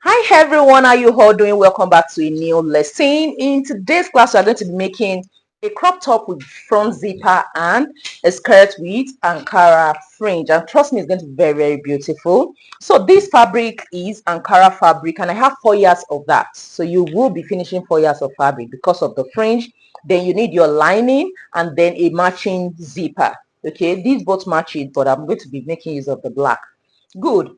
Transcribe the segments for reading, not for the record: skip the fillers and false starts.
Hi everyone, how you all doing? Welcome back to a new lesson. In today's class, we are going to be making a crop top with front zipper and a skirt with Ankara fringe. And trust me, it's going to be very beautiful. So this fabric is Ankara fabric, and I have 4 years of that. So you will be finishing 4 years of fabric because of the fringe. Then you need your lining and then a matching zipper. Okay, these both match it, but I'm going to be making use of the black. Good.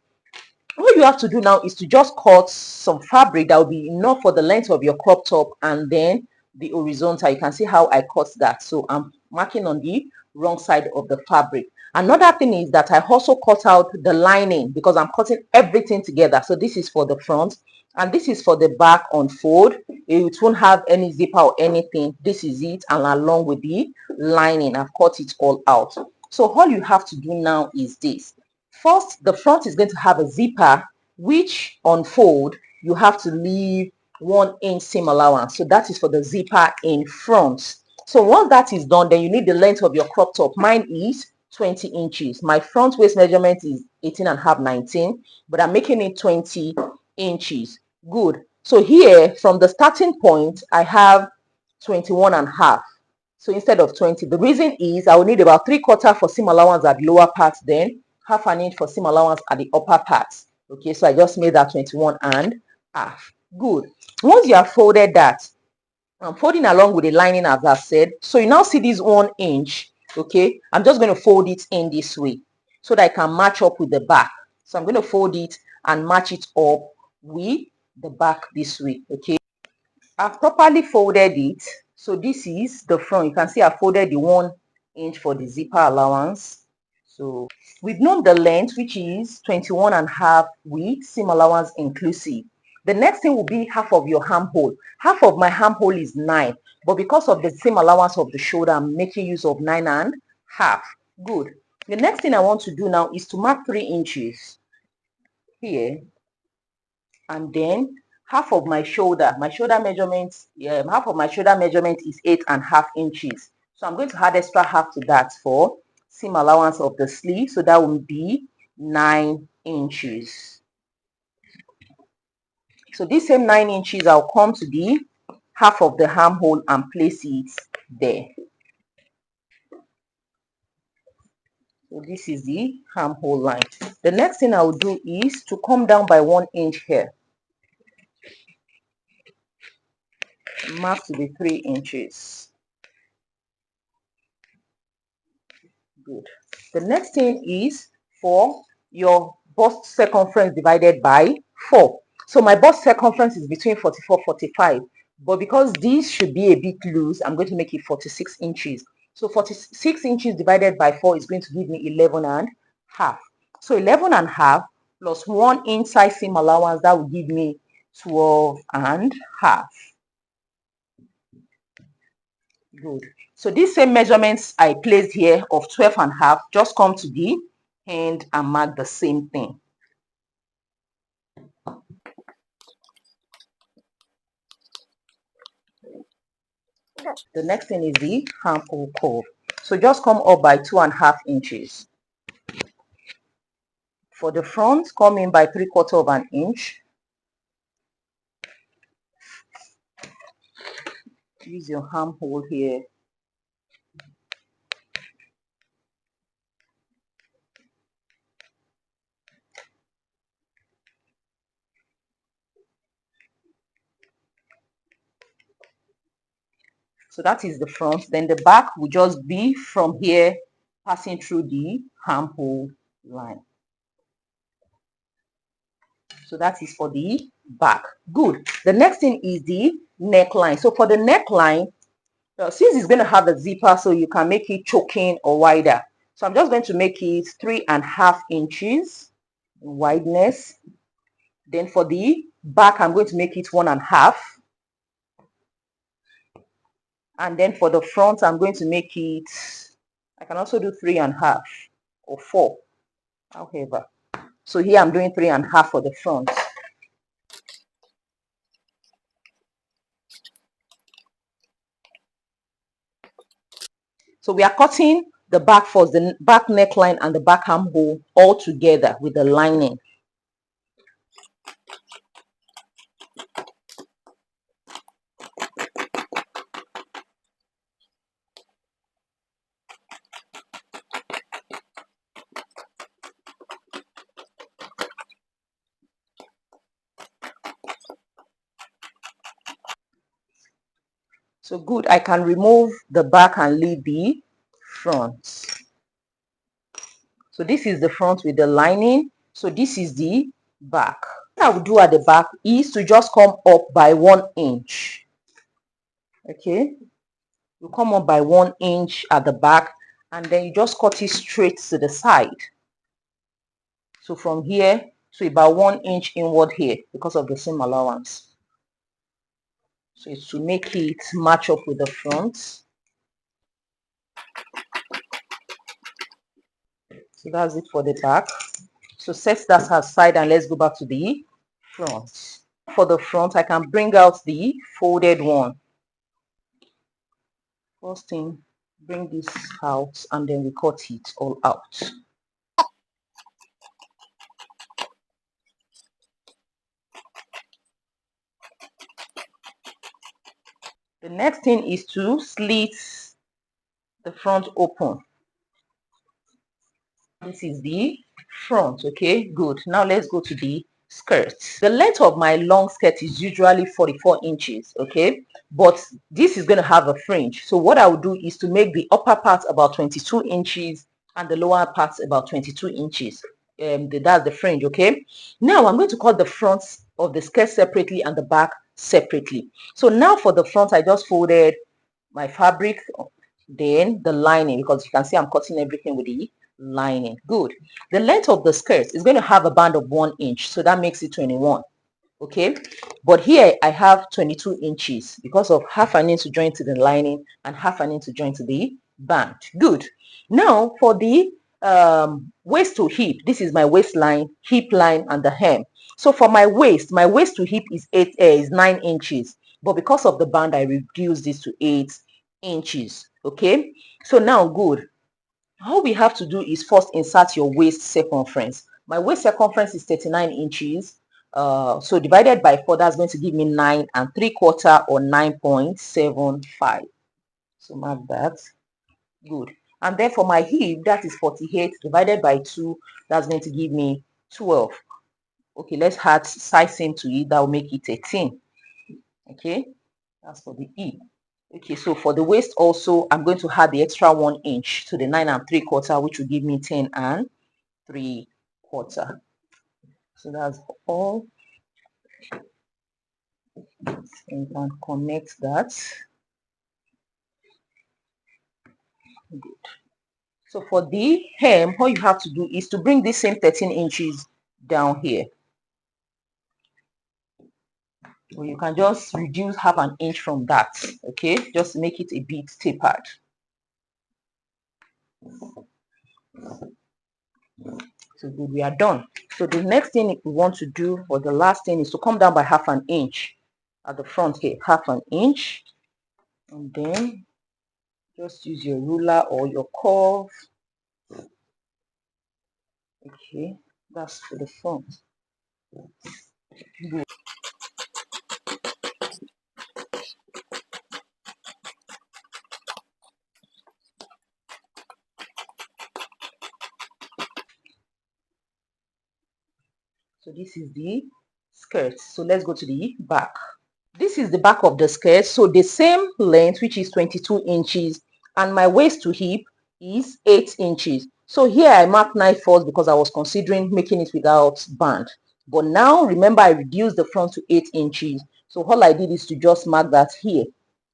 All you have to do now is to just cut some fabric that will be enough for the length of your crop top and then the horizontal. You can see how I cut that. So I'm marking on the wrong side of the fabric. Another thing is that I also cut out the lining because I'm cutting everything together. So this is for the front and this is for the back on fold. It won't have any zipper or anything. This is it, and along with the lining, I've cut it all out. So all you have to do now is this. First, the front is going to have a zipper, which on fold, you have to leave 1 inch seam allowance. So that is for the zipper in front. So once that is done, then you need the length of your crop top. Mine is 20 inches. My front waist measurement is 18 and a half, 19, but I'm making it 20 inches. Good. So here, from the starting point, I have 21 and a half. So instead of 20, the reason is I will need about 3/4 for seam allowance at the lower part, then half an inch for seam allowance at the upper part. Okay, so I just made that 21 and half. Good. Once you have folded that, I'm folding along with the lining as I said. So you now see this 1 inch. Okay, I'm just going to fold it in this way so that I can match up with the back. So I'm going to fold it and match it up with the back this way. Okay, I've properly folded it. So this is the front. You can see I folded the 1 inch for the zipper allowance. So we've known the length, which is 21 and a half with seam allowance inclusive. The next thing will be half of your armhole. Half of my armhole is 9, but because of the seam allowance of the shoulder, I'm making use of 9 and a half. Good. The next thing I want to do now is to mark 3 inches here, and then half of my shoulder measurement, half of my shoulder measurement is 8.5 inches. So I'm going to add extra half to that for seam allowance of the sleeve. So that will be 9 inches. So this same 9 inches, I'll come to the half of the armhole and place it there. So this is the armhole line. The next thing I will do is to come down by 1 inch here. Mark to be 3 inches. Good. The next thing is for your bust circumference divided by 4. So my bust circumference is between 44, 45. But because this should be a bit loose, I'm going to make it 46 inches. So 46 inches divided by 4 is going to give me 11 and a half. So 11 and a half plus 1 inch side seam allowance, that will give me 12 and a half. Good. So these same measurements I placed here of 12 and a half, just come to the hand and mark the same thing. The next thing is the armhole curve. So just come up by 2.5 inches. For the front, come in by 3/4 of an inch. Use your armhole here. So that is the front. Then the back will just be from here, passing through the armhole line. So that is for the back. Good. The next thing is the neckline. So for the neckline, since it's going to have a zipper, so you can make it choking or wider. So I'm just going to make it 3.5 inches in wideness. Then for the back, I'm going to make it 1.5. And then for the front, I'm going to make it, I can also do 3.5 or 4, however. So here I'm doing 3.5 for the front. So we are cutting the back first, the back neckline and the back armhole all together with the lining. So good, I can remove the back and leave the front. So this is the front with the lining. So this is the back. What I would do at the back is to just come up by 1 inch. Okay, you come up by 1 inch at the back, and then you just cut it straight to the side. So from here to about 1 inch inward here because of the seam allowance. So it's to make it match up with the front. So that's it for the back. So set that aside and let's go back to the front. For the front, I can bring out the folded one. First thing, bring this out and then we cut it all out. The next thing is to slit the front open. This is the front. Okay, good. Now let's go to the skirt. The length of my long skirt is usually 44 inches. Okay, but this is going to have a fringe. So what I will do is to make the upper part about 22 inches and the lower part about 22 inches. That's the fringe. Okay, now I'm going to cut the front of the skirt separately and the back separately. So now for the front, I just folded my fabric, then the lining, because you can see I'm cutting everything with the lining. Good. The length of the skirt is going to have a band of 1 inch, so that makes it 21. Okay, but here I have 22 inches because of half an inch to join to the lining and half an inch to join to the band. Good. Now for the waist to hip, this is my waistline, hip line, and the hem. So for my waist to hip is 9 inches, but because of the band I reduced this to 8 inches. Okay, so now good. All we have to do is first insert your waist circumference. My waist circumference is 39 inches. So divided by 4, that's going to give me 9 3/4 or 9.75. So mark that. Good. And then for my hip, that is 48 divided by 2, that's going to give me 12. Okay, let's add size seam to it. That will make it 18. Okay, that's for the hip. Okay, so for the waist also, I'm going to add the extra 1 inch to the 9 3/4, which will give me 10 3/4. So that's all. And you can connect that. Good. So for the hem, all you have to do is to bring this same 13 inches down here. Or you can just reduce half an inch from that. Okay, just make it a bit tapered. So good, we are done. So the next thing we want to do, or the last thing, is to come down by half an inch at the front here, half an inch, and then just use your ruler or your curve. Okay, that's for the front. Good. So this is the skirt. So let's go to the back. This is the back of the skirt. So the same length, which is 22 inches, and my waist to hip is 8 inches. So here I marked 9 first because I was considering making it without band. But now remember, I reduced the front to 8 inches. So all I did is to just mark that here,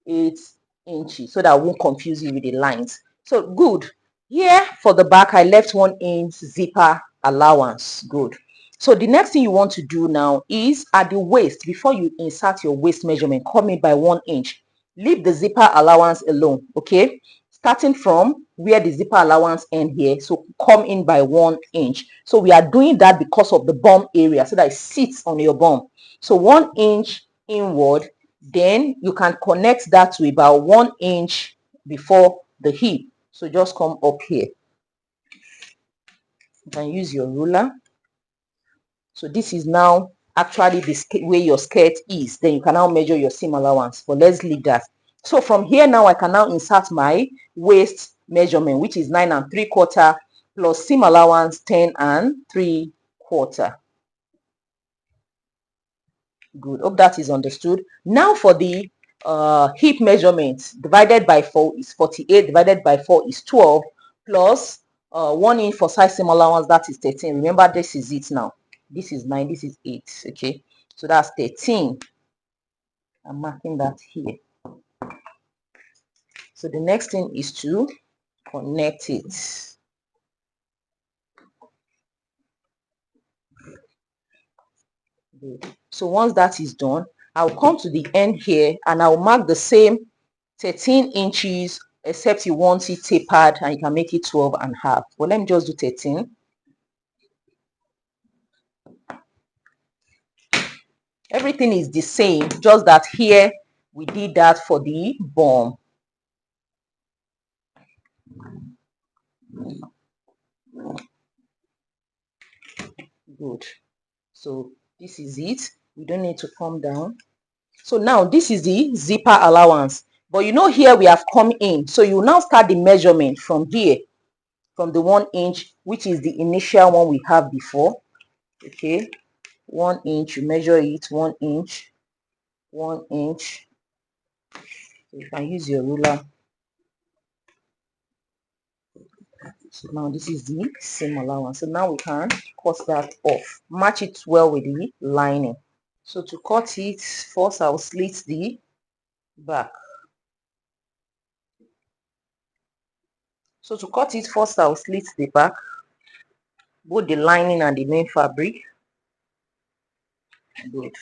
8 inches, so that I won't confuse you with the lines. So good. Here for the back, I left 1 inch zipper allowance. Good. So the next thing you want to do now is at the waist, before you insert your waist measurement, come in by 1 inch. Leave the zipper allowance alone. Okay, starting from where the zipper allowance end here, so come in by 1 inch. So we are doing that because of the bum area, so that it sits on your bum. So 1 inch inward, then you can connect that to about 1 inch before the hip. So just come up here. You can use your ruler. So this is now actually the way your skirt is. Then you can now measure your seam allowance. But let's leave that. So from here now, I can now insert my waist measurement, which is 9 3/4 plus seam allowance 10 3/4. Good. Hope that is understood. Now for the hip measurement divided by 4 is 48, divided by 4 is 12, plus 1 inch for size seam allowance, that is 13. Remember, this is it now. This is 9, this is 8. Okay, so that's 13. I'm marking that here. So the next thing is to connect it. Good. So once that is done, I'll come to the end here and I'll mark the same 13 inches, except you want it tapered and you can make it 12 and a half. Well, let me just do 13. Everything is the same, just that here we did that for the bum. Good. So this is it. We don't need to come down. So now this is the zipper allowance. But you know, here we have come in. So you now start the measurement from here, from the 1 inch, which is the initial one we have before. Okay, 1 inch, you measure it, 1 inch, 1 inch. So you can use your ruler. So now this is the seam allowance. So now we can cut that off. Match it well with the lining. So to cut it, first I'll slit the back. So to cut it, first I'll slit the back, both the lining and the main fabric. Good.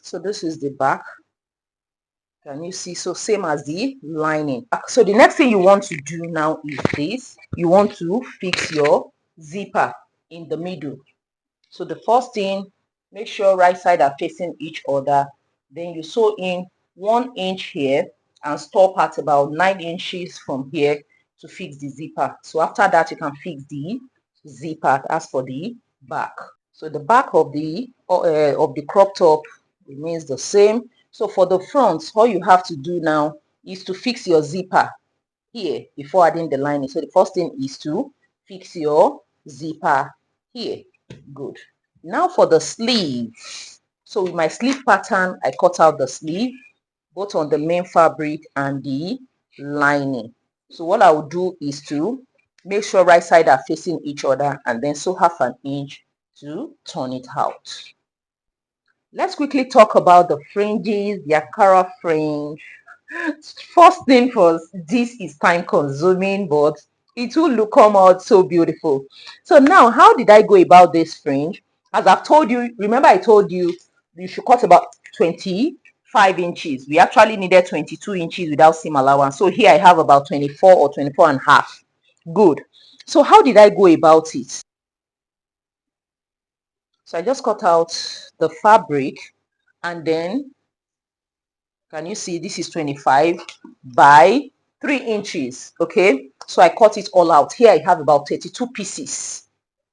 So this is the back. Can you see? So same as the lining. So the next thing you want to do now is this. You want to fix your zipper in the middle. So the first thing, make sure right side are facing each other. Then you sew in 1 inch here and stop at about 9 inches from here to fix the zipper. So after that, you can fix the zipper. As for the back, so the back of the crop top remains the same. So for the front, all you have to do now is to fix your zipper here before adding the lining. So the first thing is to fix your zipper here. Good. Now for the sleeve. So with my sleeve pattern, I cut out the sleeve both on the main fabric and the lining. So what I will do is to make sure right side are facing each other and then sew 1/2 inch to turn it out. Let's quickly talk about the fringes, the Ankara fringe. First thing first, this is time consuming, but it will come out so beautiful. So now, how did I go about this fringe? As I've told you, remember I told you you should cut about 25 inches. We actually needed 22 inches without seam allowance. So here I have about 24 or 24 and a half. Good. So how did I go about it? So I just cut out the fabric and then, can you see, this is 25 by 3 inches. Okay, so I cut it all out. Here I have about 32 pieces.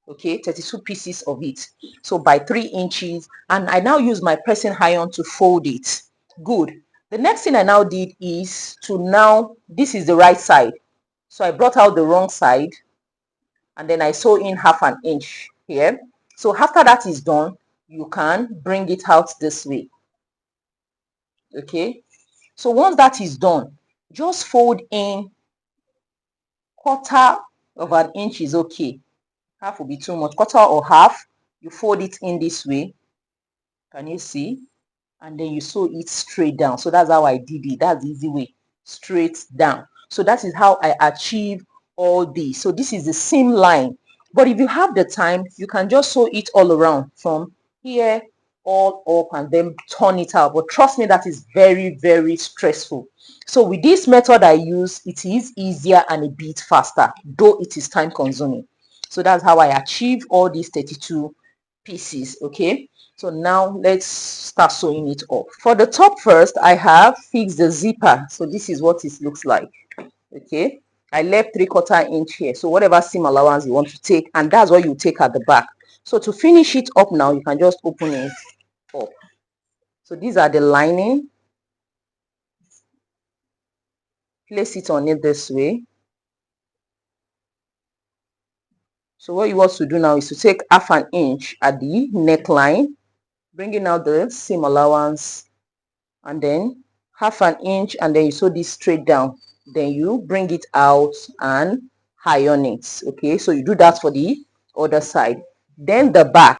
Okay, 32 pieces of it. So by 3 inches, and I now use my pressing iron to fold it. Good. The next thing I now did is to now, this is the right side. So I brought out the wrong side and then I sew in 1/2 inch here. So after that is done, you can bring it out this way. Okay, so once that is done, just fold in 1/4 inch is okay. Half will be too much. 1/4 or half, you fold it in this way. Can you see? And then you sew it straight down. So that's how I did it. That's the easy way. Straight down. So that is how I achieve all this. So this is the seam line. But if you have the time, you can just sew it all around from here all up and then turn it out. But trust me, that is very, very stressful. So with this method I use, it is easier and a bit faster, though it is time consuming. So that's how I achieve all these 32 pieces. Okay, so now let's start sewing it up. For the top first, I have fixed the zipper. So this is what it looks like. Okay, I left 3/4 inch here. So whatever seam allowance you want to take, and that's what you take at the back. So to finish it up now, you can just open it up. So these are the lining. place it on it this way. So what you want to do now is to take half an inch at the neckline, bringing out the seam allowance, and then half an inch, and then you sew this straight down. Then you bring it out and iron it. Okay, so you do that for the other side. Then the back.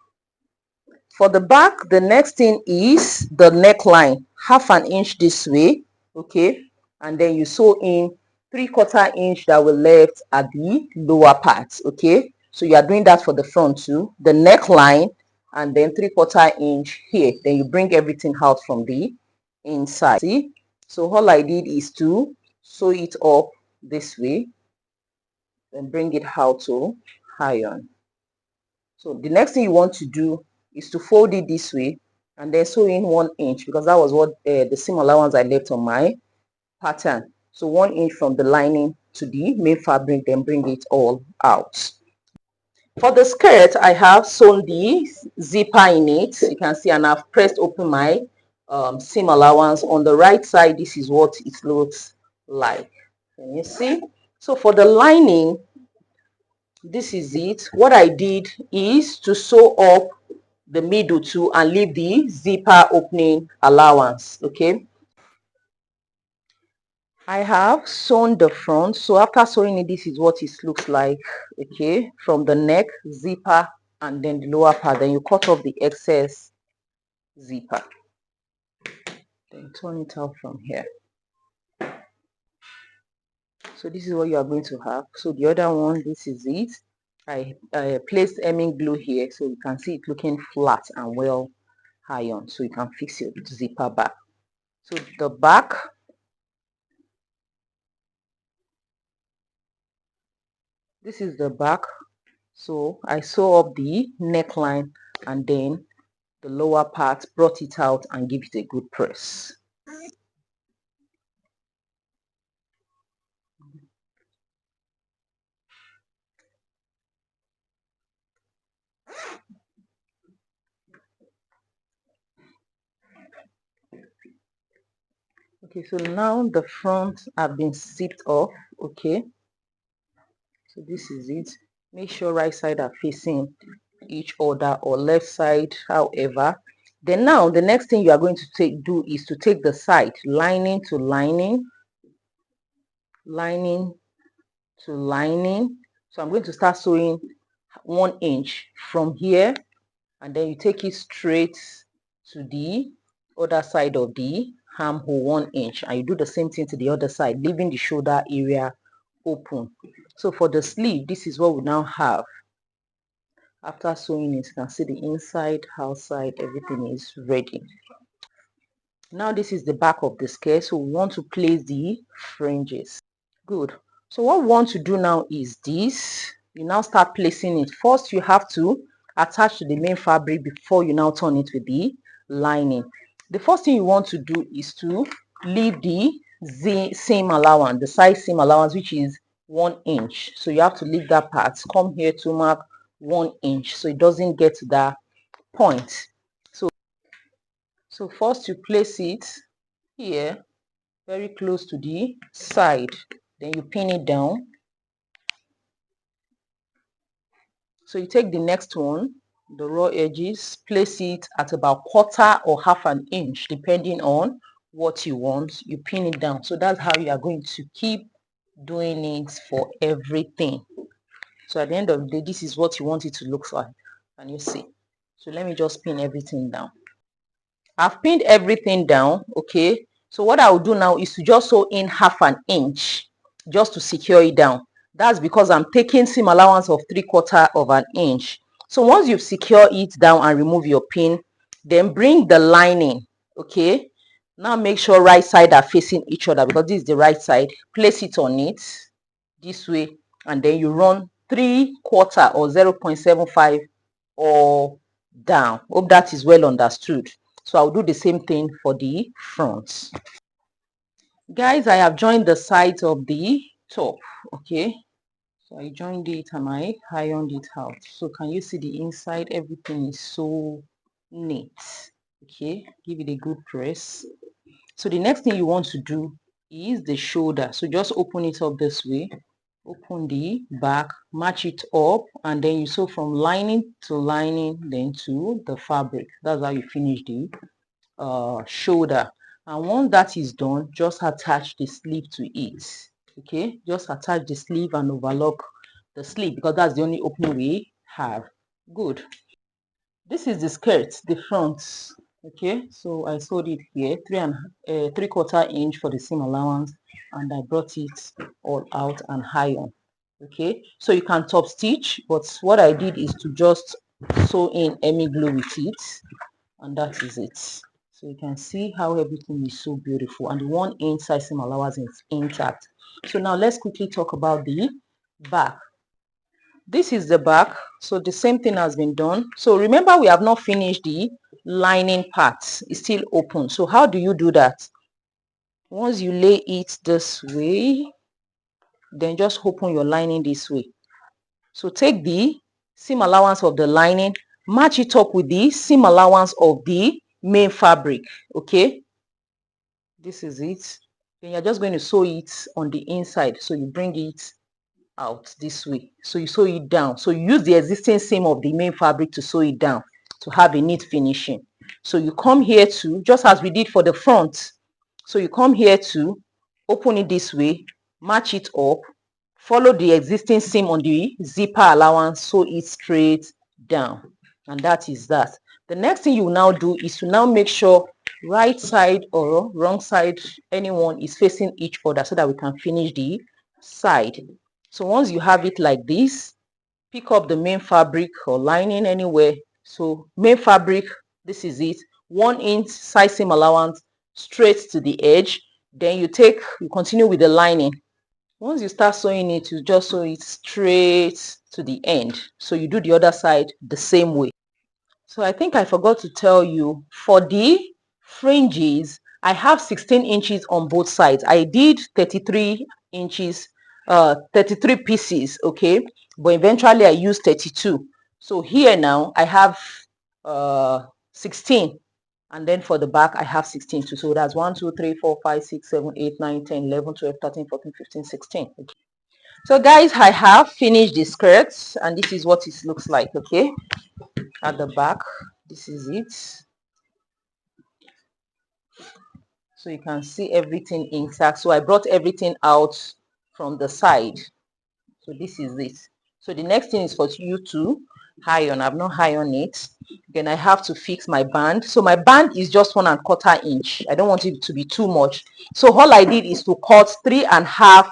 For the back, the next thing is the neckline, half an inch this way. Okay, and then you sew in 3/4 inch that will left at the lower part. Okay, so you are doing that for the front too, the neckline, and then 3/4 inch here. Then you bring everything out from the inside. See, so all I did is to sew it up this way and bring it out to iron. So the next thing you want to do is to fold it this way and then sew in 1 inch, because that was what the seam allowance I left on my pattern. So 1 inch from the lining to the main fabric, then bring it all out. For the skirt, I have sewn the zipper in it. You can see, and I've pressed open my seam allowance. On the right side, this is what it looks like. Can you see? So for the lining, this is it. What I did is to sew up the middle too and leave the zipper opening allowance. Okay, I have sewn the front. So after sewing it, this is what it looks like. Okay, from the neck, zipper, and then the lower part. Then you cut off the excess zipper, then turn it out from here. So this is what you are going to have. So the other one, this is it. I placed hemming glue here, so you can see it looking flat and well ironed, so you can fix your zipper back. So the back, this is the back. So I sew up the neckline and then the lower part, brought it out and give it a good press. Okay, so now the front have been zipped off. Okay, so this is it. Make sure right side are facing each other, or left side, however. Then now the next thing you are going to do is to take the side, lining to lining, lining to lining. So I'm going to start sewing 1 inch from here, and then you take it straight to the other side of the armhole, 1 inch, and you do the same thing to the other side, leaving the shoulder area open. So for the sleeve, this is what we now have. After sewing it, you can see the inside, outside, everything is ready. Now this is the back of the skirt, so we want to place the fringes. Good. So what we want to do now is this. You now start placing it. First, you have to attach to the main fabric before you now turn it with the lining. The first thing you want to do is to leave the seam allowance, the size seam allowance, which is 1 inch. So you have to leave that part. Come here to mark 1 inch, so it doesn't get to that point. So first you place it here, very close to the side. Then you pin it down. So you take the next one, the raw edges, place it at about 1/4 or half an inch, depending on what you want. You pin it down. So that's how you are going to keep doing it for everything. So at the end of the day, this is what you want it to look like. Can you see? So let me just pin everything down. I've pinned everything down. Okay, so what I will do now is to just sew in half an inch just to secure it down. That's because I'm taking seam allowance of 3/4 of an inch. So once you've secured it down and remove your pin, then bring the lining. Okay, now make sure right side are facing each other, because this is the right side. Place it on it this way, and then you run 3/4 or 0.75 or down. Hope that is well understood. So I'll do the same thing for the front. Guys, I have joined the sides of the top. Okay, so I joined it and I ironed it out. So can you see the inside? Everything is so neat. Okay, give it a good press. So the next thing you want to do is the shoulder. So just open it up this way, open the back, match it up, and then you sew from lining to lining, then to the fabric. That's how you finish the shoulder. And once that is done, just attach the sleeve to it. Okay, just attach the sleeve and overlock the sleeve, because that's the only opening we have. Good. This is the skirt, the front. Okay, so I sewed it here, 3/4 inch for the seam allowance, and I brought it all out and iron. Okay, so you can top stitch, but what I did is to just sew in hemi glue with it, and that is it. So you can see how everything is so beautiful, and the 1 inch size seam allowance is intact. So now let's quickly talk about the back. This is the back, so the same thing has been done. So remember, we have not finished the lining part, it's still open. So how do you do that? Once you lay it this way, then just open your lining this way. So take the seam allowance of the lining, match it up with the seam allowance of the main fabric. Okay, this is it. Then you're just going to sew it on the inside. So you bring it out this way, so you sew it down. So you use the existing seam of the main fabric to sew it down to have a neat finishing. So you come here to, just as we did for the front, so you come here to open it this way, match it up, follow the existing seam on the zipper allowance, sew it straight down, and that is that. The next thing you will now do is to now make sure right side or wrong side, anyone, is facing each other, so that we can finish the side. So once you have it like this, pick up the main fabric or lining anywhere. So main fabric, this is it, 1 inch size seam allowance straight to the edge. Then you continue with the lining. Once you start sewing it, you just sew it straight to the end. So you do the other side the same way. So I think I forgot to tell you, for the fringes, I have 16 inches on both sides. I did 33 inches, 33 pieces, okay, but eventually I used 32. So here now I have 16, and then for the back I have 16 too. So that's 1 2 3 4 5 6 7 8 9 10 11 12 13 14 15 16. Okay. So guys, I have finished the skirts, and this is what it looks like. Okay, at the back, this is it. So you can see everything intact. So I brought everything out from the side. So this is it. So the next thing is for you to iron. I've not ironed it. Then I have to fix my band. So my band is just 1/4 inch. I don't want it to be too much. So all I did is to cut 3.5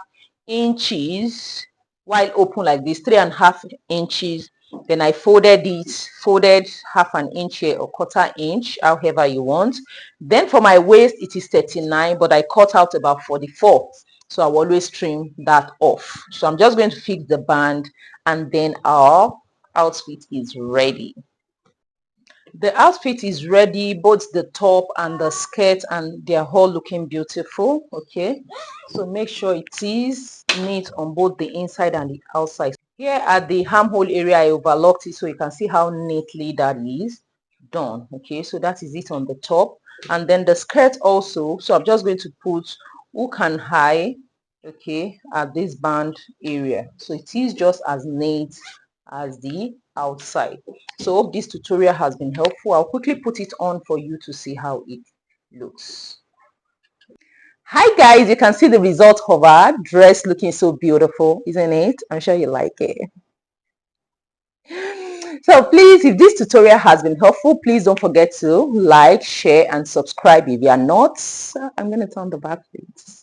inches while open like this, 3.5 inches. Then I folded half an inch here or 1/4 inch, however you want. Then for my waist, it is 39, but I cut out about 44. So I'll always trim that off. So I'm just going to fix the band, and then our outfit is ready. The outfit is ready, both the top and the skirt, and they're all looking beautiful. Okay, so make sure it is neat on both the inside and the outside. Here at the armhole area, I overlocked it, so you can see how neatly that is done. Okay, so that is it on the top, and then the skirt also. So I'm just going to put hook and high, okay, at this band area, so it is just as neat as the outside. So hope this tutorial has been helpful. I'll quickly put it on for you to see how it looks. Hi guys, you can see the result of our dress looking so beautiful, isn't it? I'm sure you like it. So please, if this tutorial has been helpful, please don't forget to like, share and subscribe if you are not. I'm going to turn the back please.